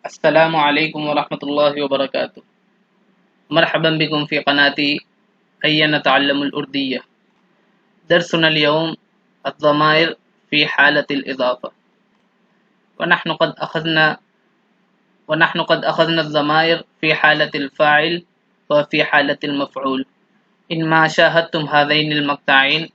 السلام عليكم ورحمة الله وبركاته. مرحبا بكم في قناتي هيا نتعلم الأردية. درسنا اليوم الضمائر في حالة الإضافة. ونحن قد أخذنا الضمائر في حالة الفاعل وفي حالة المفعول. إن ما شاهدتم هذين المقطعين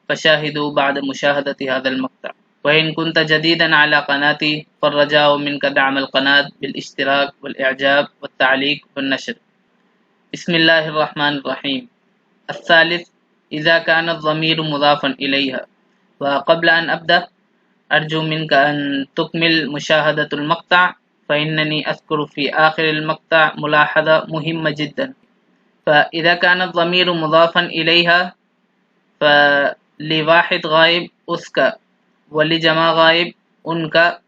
فشاهدوا بعد مشاهدة هذا المقطع. وإن كنت جديدا على قناتي فالرجاء منك دعم القناة بالاشتراك والإعجاب والتعليق والنشر. بسم الله الرحمن الرحيم. الثالث، إذا كان الضمير مضافا إليها. وقبل أن أبدأ أرجو منك أن تكمل مشاهدة المقطع، فإنني أذكر في آخر المقطع ملاحظة مهمة جدا. فإذا كان الضمير مضافا إليها فلواحد غائب أسكا، ولجمع غائب أنكا،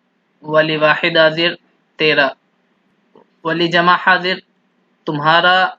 ولواحد حاضر تیرا، ولجمع حاضر تمہارا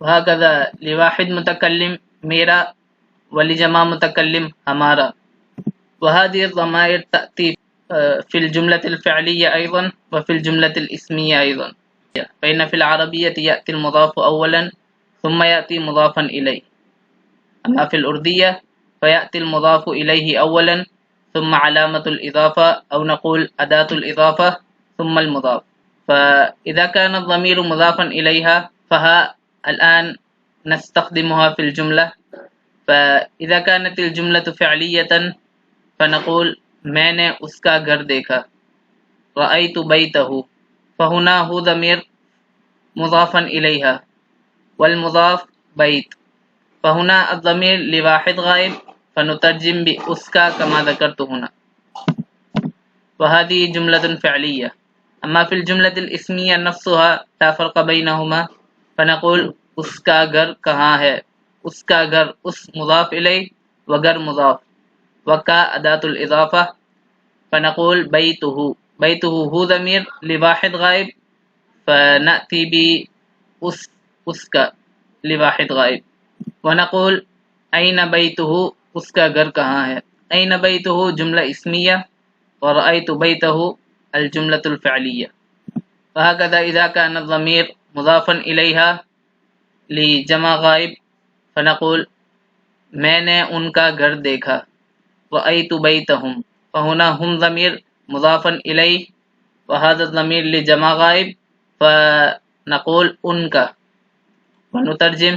وهكذا لواحد متكلم میرا، ولجمع متكلم ہمارا. وهذه الضمائر تأتي في الجملة الفعلية أيضا وفي الجملة الاسمية أيضا. فإن في العربية يأتي المضاف أولا ثم يأتي مضافا إليه، أما في الأردية فيأتي المضاف إليه أولا ثم علامة الإضافة أو نقول أداة الإضافة ثم المضاف. فإذا كان الضمير مضافا إليها فها الآن نستخدمها في الجملة. فإذا كانت الجملة فعلية فنقول میں نے اس کا گھر دیکھا، رأيت بيته. فهنا هو ضمير مضافا إليها والمضاف بيت. فهنا الضمير لواحد غائب فنترجم بأسكا كما ذكرت هنا، وهذه جملة فعلية. أما في الجملة الاسمية نفسها لا فرق بينهما، فنقول اس کا گھر کہاں ہے. اس کا گھر اس مضاف إليه وغير مضاف، وكا أداة الإضافة. فنقول بيته. بيته هو ضمير لواحد غائب فنأتي بأس کا لواحد غائب. ونقول أين بيته، اس کا گھر کہاں ہے. أين بيته جملة اسمية، ورأيت بيته الجملة الفعلية. وهكذا إذا كان الضمير مضافا إليها لجمع غائب فنقول میں نے ان کا گھر دیکھا، رأيت بيتهم. فهنا هم ضمير مضافا إليه وهذا الضمير لجمع غائب فنقول ان کا، ونترجم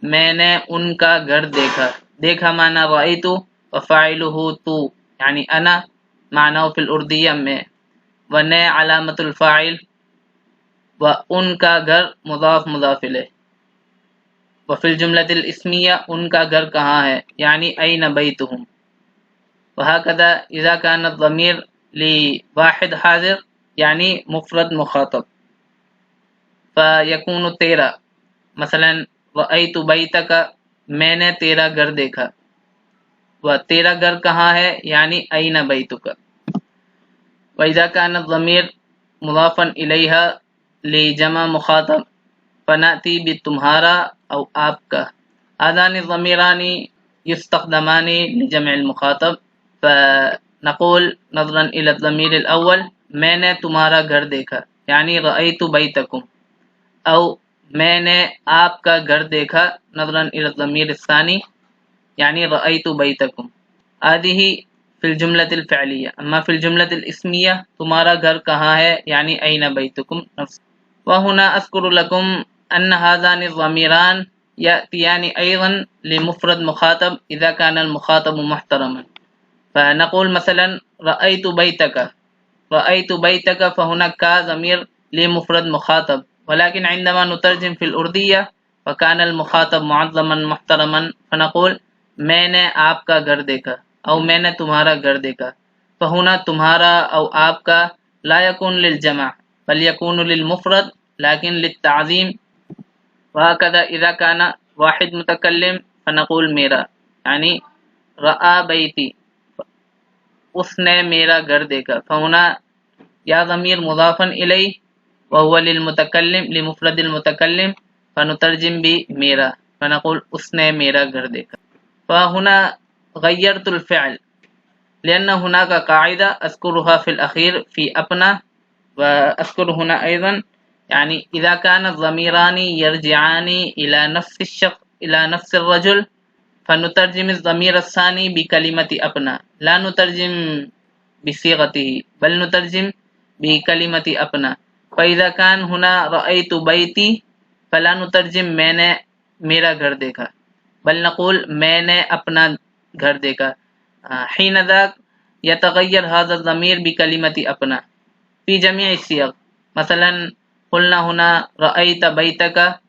میں نے ان کا گھر دیکھا. دیکھا معنی رأيت وفاعله تو يعني أنا معناه في الأردية میں، ونے علامة الفاعل، وان کا گھر مضاف مضاف إليه. وفي الجملة الاسمية ان کا گھر کہاں ہے يعني أين بيتهم. وهكذا إذا كان الضمير لواحد حاضر يعني مفرد مخاطب فيكون تیرا. مثلا رأيت بيتك، میں نے تیرا گھر دیکھا. و تیرا گھر کہاں ہے يعني أين بيتك. وإذا كان الضمير مضافا إليها لجمع مخاطب فنأتي بتمہارا أو آپ کا. هذان الضميران يستخدمان لجمع المخاطب. فنقول نظرا إلى الضمير الأول میں نے تمہارا گھر دیکھا يعني رأيت بيتكم، أو میں نے آپ کا گھر دیکھا نظرا إلى الضمير الثاني يعني رأيت بيتكم. هذه في الجملة الفعلية. أما في الجملة الاسمية تمہارا گھر کہاں ہے يعني أين بيتكم نفس. وهنا أذكر لكم أن هذان الضميران يأتيان أيضا لمفرد مخاطب إذا كان المخاطب محترما. فنقول مثلا رأيت بيتك. رأيت بيتك فهنا كا ضمير لمفرد مخاطب، ولكن عندما نترجم في الأردية فكان المخاطب معظما محترما فنقول میں نے آپ کا گھر دیکھا أو میں نے تمہارا گھر دیکھا. فهنا تمہارا أو آپ کا لا يكون للجمع بل يكون للمفرد لكن للتعظيم. وهكذا إذا كان واحد متكلم فنقول میرا يعني رأى بيتي، اس نے میرا گھر دیکھا. فهنا یا ضمیر مضافا الیہ وهو للمتکلم لمفرد المتکلم فنترجم بمیرا فنقول اس نے میرا گھر دیکھا. فهنا غيرت الفعل لأن هناك قاعدة أذكرها في الأخير في أپنا وأذكر هنا أيضا يعني إذا كان الضميران يرجعان إلى نفس الرجل فنترجم الضمير الثاني بكلمة أبنى، لا نترجم بصيغته بل نترجم بكلمة أبنى. فإذا كان هنا رأيت بيتي فلا نترجم میں نے میرا گھر دیکھا بل نقول میں نے اپنا گھر دیکھا. حين ذاك يتغير هذا الضمير بكلمة أبنى في جميع الصيغ. مثلا قلنا هنا رأيت بيتك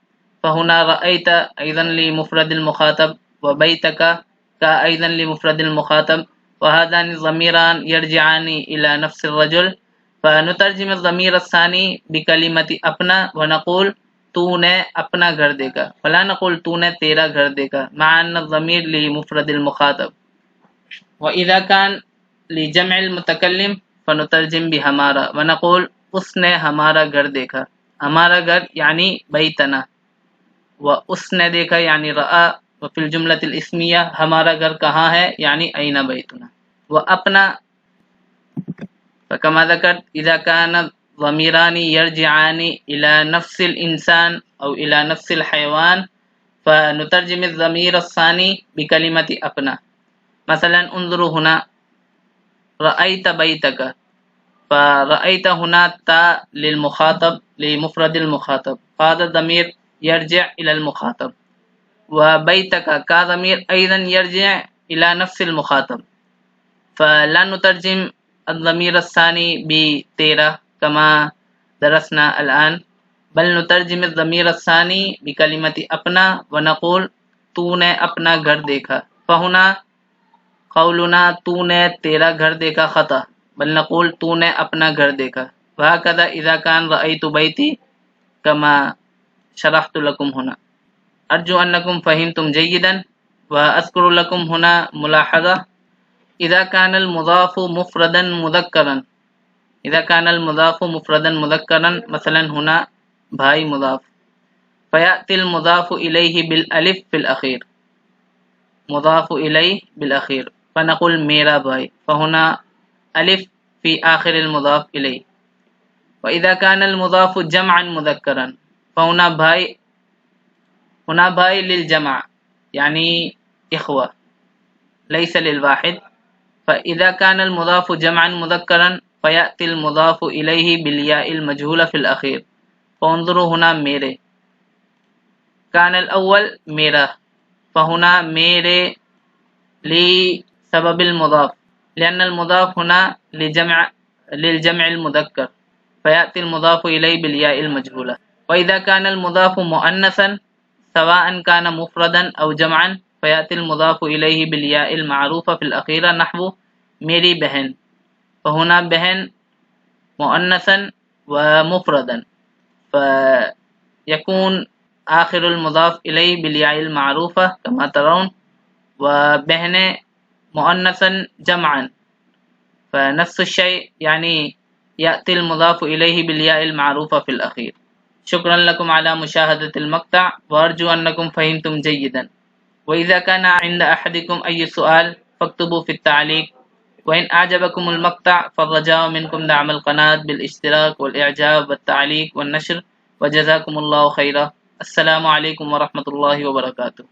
فهنا رأيت أيضا لمفرد المخاطب وبيتك أيضا لمفرد المخاطب وهذان الضميران يرجعان إلى نفس الرجل فنترجم الضمير الثاني بكلمة أبنى ونقول تو نے اپنا گھر دیکھا فلا نقول تو نے تیرا گھر دیکھا مع أن الضمير لمفرد المخاطب. وإذا كان لجمع المتكلم فنترجم بہمارا ونقول اس نے ہمارا گھر دیکھا. ہمارا گھر یعنی بیتنا و اس نے دیکھا یعنی رأى. وفي الجملة الاسمیہ ہمارا گھر کہاں ہے یعنی أين بیتنا. وأپنا فكما ذكرت إذا كان ضميران يرجعان إلى نفس الإنسان أو إلى نفس الحيوان فنترجم الضمير الثاني بكلمة أبنى. مثلا انظروا هنا رأيت بيتك فرأيت هنا تا للمخاطب لمفرد المخاطب فهذا الضمير يرجع إلى المخاطب وبيتك كضمير أيضا يرجع إلى نفس المخاطب فلا نترجم الضمير الثاني بتيرا كما درسنا الآن بل نترجم الضمير الثاني بكلمة أبنى ونقول تو نے اپنا گھر دیکھا. فهنا قولنا تو نے تیرا گھر دیکھا خطأ بل نقول تو نے اپنا گھر دیکھا. وهكذا إذا كان رأيت بيتي كما شرحت لكم هنا. أرجو أنكم فهمتم جيدا. وأذكر لكم هنا ملاحظة إذا كان المضاف مفردا مذكرا مثلا هنا بھائی مضاف فيأتي المضاف إليه بالألف في الأخير مضاف إليه بالأخير فنقول میرا بھائی فهنا ألف في آخر المضاف إليه. وإذا كان المضاف جمعا مذكرا فهنا بھائی للجمع يعني إخوة ليس للواحد. فإذا كان المضاف جمعا مذكرا فيأتي المضاف إليه بالياء المجهولة في الأخير. فانظروا هنا میرے كان الأول میرا فهنا میرے لسبب المضاف لأن المضاف هنا للجمع المذكر فيأتي المضاف إليه بالياء المجهولة. وإذا كان المضاف مؤنثا سواء كان مفردا أو جمعا فيأتي المضاف إليه بالياء المعروفة في الأخيرة نحو میری بہن فهنا بہن مؤنثا ومفردا فيكون آخر المضاف إليه بالياء المعروفة كما ترون وبهن مؤنثا جمعا فنفس الشيء يعني يأتي المضاف إليه بالياء المعروفة في الأخير. شكرا لكم على مشاهدة المقطع وأرجو أنكم فهمتم جيدا. وإذا كان عند أحدكم أي سؤال فاكتبوا في التعليق. وإن أعجبكم المقطع فالرجاء منكم دعم القناة بالاشتراك والإعجاب والتعليق والنشر وجزاكم الله خيرا. السلام عليكم ورحمة الله وبركاته.